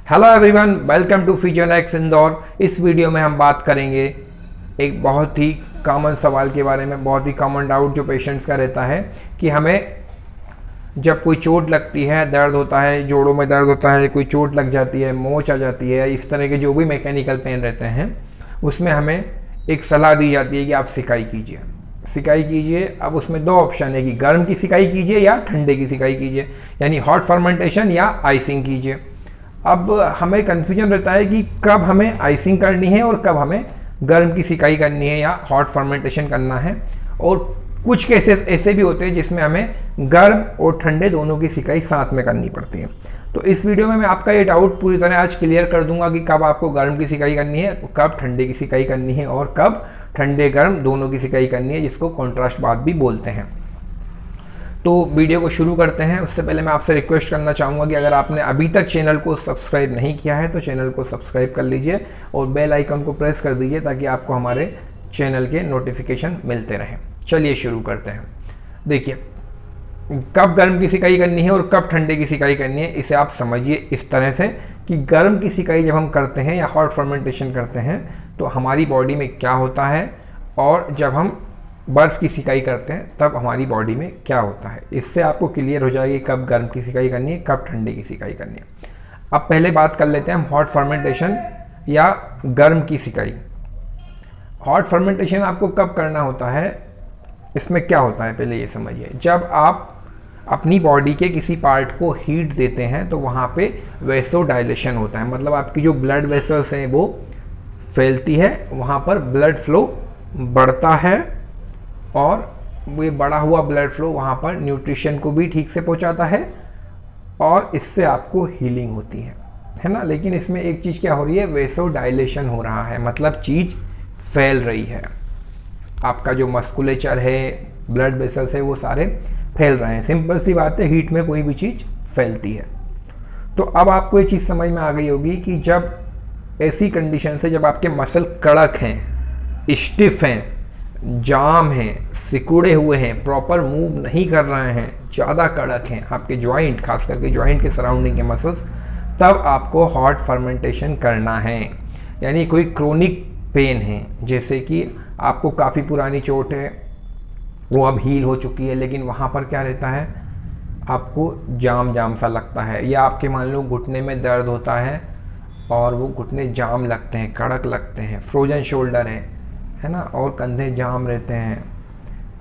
Hello everyone, welcome to Physiolax Indore. इस video में हम बात करेंगे एक बहुत ही कॉमन सवाल के बारे में, बहुत ही कॉमन डाउट जो पेशेंट्स का रहता है कि हमें जब कोई चोट लगती है, दर्द होता है, जोड़ों में दर्द होता है, कोई चोट लग जाती है, मोच आ जाती है, इस तरह के जो भी मैकेनिकल पेन रहते हैं उसमें हमें एक सलाह दी जाती है कि आप सिकाई कीजिए, सिकाई कीजिए। अब उसमें दो ऑप्शन है कि गर्म की सिकाई कीजिए या ठंडे की सिकाई कीजिए, यानी हॉट फर्मेंटेशन या आइसिंग कीजिए। अब हमें कन्फ्यूजन रहता है कि कब हमें आइसिंग करनी है और कब हमें गर्म की सिकाई करनी है या हॉट फर्मेंटेशन करना है। और कुछ केसेस ऐसे भी होते हैं जिसमें हमें गर्म और ठंडे दोनों की सिकाई साथ में करनी पड़ती है। तो इस वीडियो में मैं आपका ये डाउट पूरी तरह आज क्लियर कर दूंगा कि कब आपको गर्म की सिकाई करनी है, कब ठंडे की सिकाई करनी है और कब ठंडे गर्म दोनों की सिकाई करनी है, जिसको कॉन्ट्रास्ट बात भी बोलते हैं। तो वीडियो को शुरू करते हैं। उससे पहले मैं आपसे रिक्वेस्ट करना चाहूँगा कि अगर आपने अभी तक चैनल को सब्सक्राइब नहीं किया है तो चैनल को सब्सक्राइब कर लीजिए और बेल आइकन को प्रेस कर दीजिए ताकि आपको हमारे चैनल के नोटिफिकेशन मिलते रहें। चलिए शुरू करते हैं। देखिए, कब गर्म की सिकाई करनी है और कब ठंडे की सिकाई करनी है, इसे आप समझिए इस तरह से कि गर्म की सिकाई जब हम करते हैं या हॉट फर्मेंटेशन करते हैं तो हमारी बॉडी में क्या होता है, और जब हम बर्फ़ की सिकाई करते हैं तब हमारी बॉडी में क्या होता है। इससे आपको क्लियर हो जाएगी कब गर्म की सिकाई करनी है, कब ठंडे की सिकाई करनी है। अब पहले बात कर लेते हैं हम हॉट फर्मेंटेशन या गर्म की सिकाई। हॉट फर्मेंटेशन आपको कब करना होता है, इसमें क्या होता है पहले ये समझिए। जब आप अपनी बॉडी के किसी पार्ट को हीट देते हैं तो वहाँ पे वैसोडाइलेशन होता है, मतलब आपकी जो ब्लड वेसल्स हैं वो फैलती है, वहाँ पर ब्लड फ्लो बढ़ता है और ये बढ़ा हुआ ब्लड फ्लो वहाँ पर न्यूट्रिशन को भी ठीक से पहुँचाता है और इससे आपको हीलिंग होती है ना। लेकिन इसमें एक चीज़ क्या हो रही है, वैसोडाइलेशन हो रहा है, मतलब चीज़ फैल रही है। आपका जो मस्कुलेचर है, ब्लड वेसल्स है, वो सारे फैल रहे हैं। सिंपल सी बात है, हीट में कोई भी चीज़ फैलती है। तो अब आपको ये चीज़ समझ में आ गई होगी कि जब ऐसी कंडीशन से, जब आपके मसल कड़क हैं, स्टिफ हैं, जाम हैं, सिकुड़े हुए हैं, प्रॉपर मूव नहीं कर रहे हैं, ज़्यादा कड़क हैं आपके जॉइंट, खास करके जॉइंट के सराउंडिंग के मसल्स, तब आपको हॉट फर्मेंटेशन करना है। यानी कोई क्रोनिक पेन है, जैसे कि आपको काफ़ी पुरानी चोट है, वो अब हील हो चुकी है, लेकिन वहाँ पर क्या रहता है, आपको जाम सा लगता है, या आपके मान लो घुटने में दर्द होता है और वो घुटने जाम लगते हैं, कड़क लगते हैं, फ्रोजन शोल्डर है ना, और कंधे जाम रहते हैं,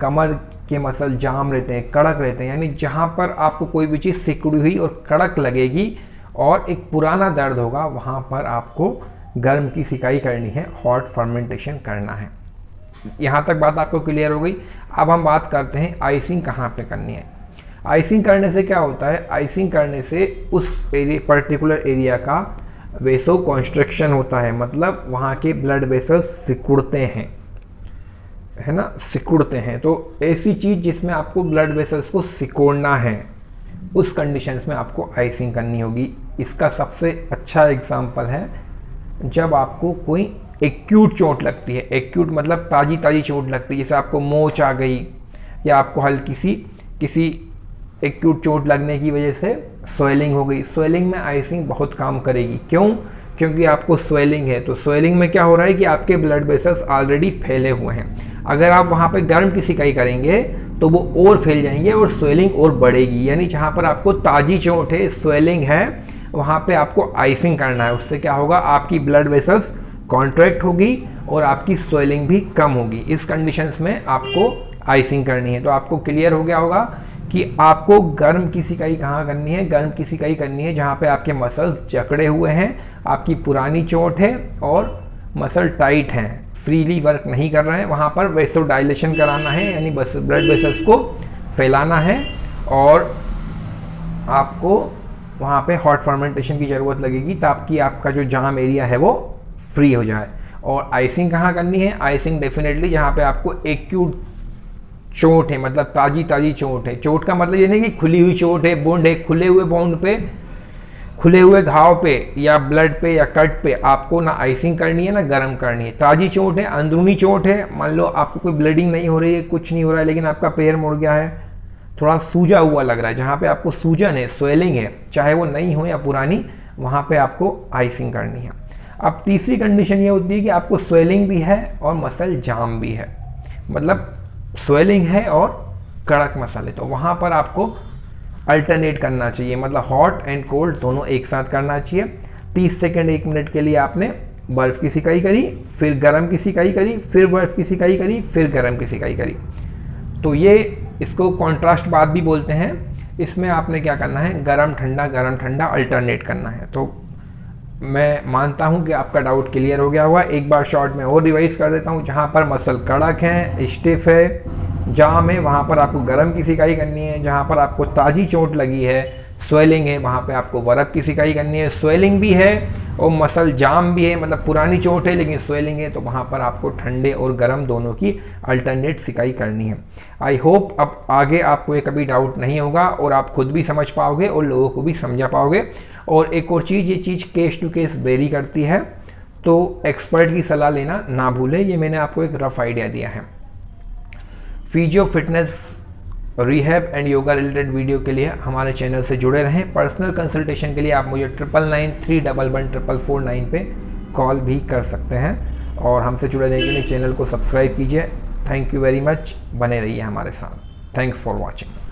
कमर के मसल जाम रहते हैं, कड़क रहते हैं। यानी जहाँ पर आपको कोई भी चीज़ सिकुड़ी हुई और कड़क लगेगी और एक पुराना दर्द होगा, वहाँ पर आपको गर्म की सिकाई करनी है, हॉट फर्मेंटेशन करना है। यहाँ तक बात आपको क्लियर हो गई। अब हम बात करते हैं आइसिंग कहाँ पे करनी है। आइसिंग करने से क्या होता है, आइसिंग करने से उस पर्टिकुलर एरिया का वेसो कॉन्स्ट्रिक्शन होता है, मतलब वहाँ के ब्लड वेसल्स सिकुड़ते हैं, है ना, सिकुड़ते हैं। तो ऐसी चीज़ जिसमें आपको ब्लड वेसल्स को सिकोड़ना है, उस कंडीशंस में आपको आइसिंग करनी होगी। इसका सबसे अच्छा एग्जांपल है जब आपको कोई एक्यूट चोट लगती है। एक्यूट मतलब ताज़ी चोट लगती है, जैसे आपको मोच आ गई या आपको हल्की सी किसी एक्यूट चोट लगने की वजह से स्वेलिंग हो गई। स्वेलिंग में आइसिंग बहुत काम करेगी। क्यों? क्योंकि आपको स्वेलिंग है, तो स्वेलिंग में क्या हो रहा है कि आपके ब्लड वेसल्स ऑलरेडी फैले हुए हैं। अगर आप वहाँ पे गर्म की सिकाई करेंगे तो वो और फैल जाएंगे और स्वेलिंग और बढ़ेगी। यानी जहाँ पर आपको ताज़ी चोट है, स्वेलिंग है, वहाँ पे आपको आइसिंग करना है। उससे क्या होगा, आपकी ब्लड वेसल्स कॉन्ट्रैक्ट होगी और आपकी स्वेलिंग भी कम होगी। इस कंडीशंस में आपको आइसिंग करनी है। तो आपको क्लियर हो गया होगा कि आपको गर्म की सिकाई कहाँ करनी है। गर्म की सिकाई करनी है जहाँ पे आपके मसल्स जकड़े हुए हैं, आपकी पुरानी चोट है और मसल टाइट हैं, फ्रीली वर्क नहीं कर रहे हैं, वहाँ पर वैसोडाइलेशन कराना है, यानी बस ब्लड वेसल्स को फैलाना है और आपको वहाँ पे हॉट फर्मेंटेशन की ज़रूरत लगेगी ताकि आपका जो जाम एरिया है वो फ्री हो जाए। और आइसिंग कहाँ करनी है, आइसिंग डेफिनेटली जहाँ पे आपको एक्यूट चोट है, मतलब ताज़ी चोट है। चोट का मतलब ये नहीं कि खुली हुई चोट है, वुंड है, खुले हुए वुंड पे, खुले हुए घाव पे या ब्लड पे या कट पे आपको ना आइसिंग करनी है ना गर्म करनी है। ताज़ी चोट है, अंदरूनी चोट है, मान लो आपको कोई ब्लीडिंग नहीं हो रही है, कुछ नहीं हो रहा है, लेकिन आपका पैर मुड़ गया है, थोड़ा सूजा हुआ लग रहा है, जहाँ पे आपको सूजन है, स्वेलिंग है, चाहे वो नई हो या पुरानी, वहाँ पे आपको आइसिंग करनी है। अब तीसरी कंडीशन ये होती है कि आपको स्वेलिंग भी है और मसल जाम भी है, मतलब स्वेलिंग है और कड़क मसल है, तो वहाँ पर आपको अल्टरनेट करना चाहिए, मतलब हॉट एंड कोल्ड दोनों एक साथ करना चाहिए। 30 सेकेंड 1 मिनट के लिए आपने बर्फ़ की सिकाई करी, फिर गर्म की सिकाई करी, फिर बर्फ़ की सिकाई करी, फिर गर्म की सिकाई करी। तो ये इसको कॉन्ट्रास्ट बात भी बोलते हैं। इसमें आपने क्या करना है, गरम ठंडा अल्टरनेट करना है। तो मैं मानता हूँ कि आपका डाउट क्लियर हो गया होगा। एक बार शॉर्ट में और रिवाइज कर देता हूँ। जहाँ पर मसल कड़क है, स्टिफ है, जाम है, वहाँ पर आपको गरम की सिकाई करनी है। जहाँ पर आपको ताज़ी चोट लगी है, स्वेलिंग है, वहाँ पे आपको बर्फ़ की सिकाई करनी है। स्वेलिंग भी है और मसल जाम भी है, मतलब पुरानी चोट है लेकिन स्वेलिंग है, तो वहाँ पर आपको ठंडे और गर्म दोनों की अल्टरनेट सिकाई करनी है। आई होप अब आगे आपको ये कभी डाउट नहीं होगा और आप खुद भी समझ पाओगे और लोगों को भी समझा पाओगे। और एक और चीज़, ये चीज़ केस टू केस वेरी करती है, तो एक्सपर्ट की सलाह लेना ना भूलें। ये मैंने आपको एक रफ आइडिया दिया है। Physio fitness, rehab and yoga related video के लिए हमारे चैनल से जुड़े रहें। पर्सनल कंसल्टेशन के लिए आप मुझे 9993114449 पे कॉल भी कर सकते हैं। और हमसे जुड़े रहने के लिए चैनल को सब्सक्राइब कीजिए। थैंक यू वेरी मच, बने रहिए हमारे साथ। Thanks for watching.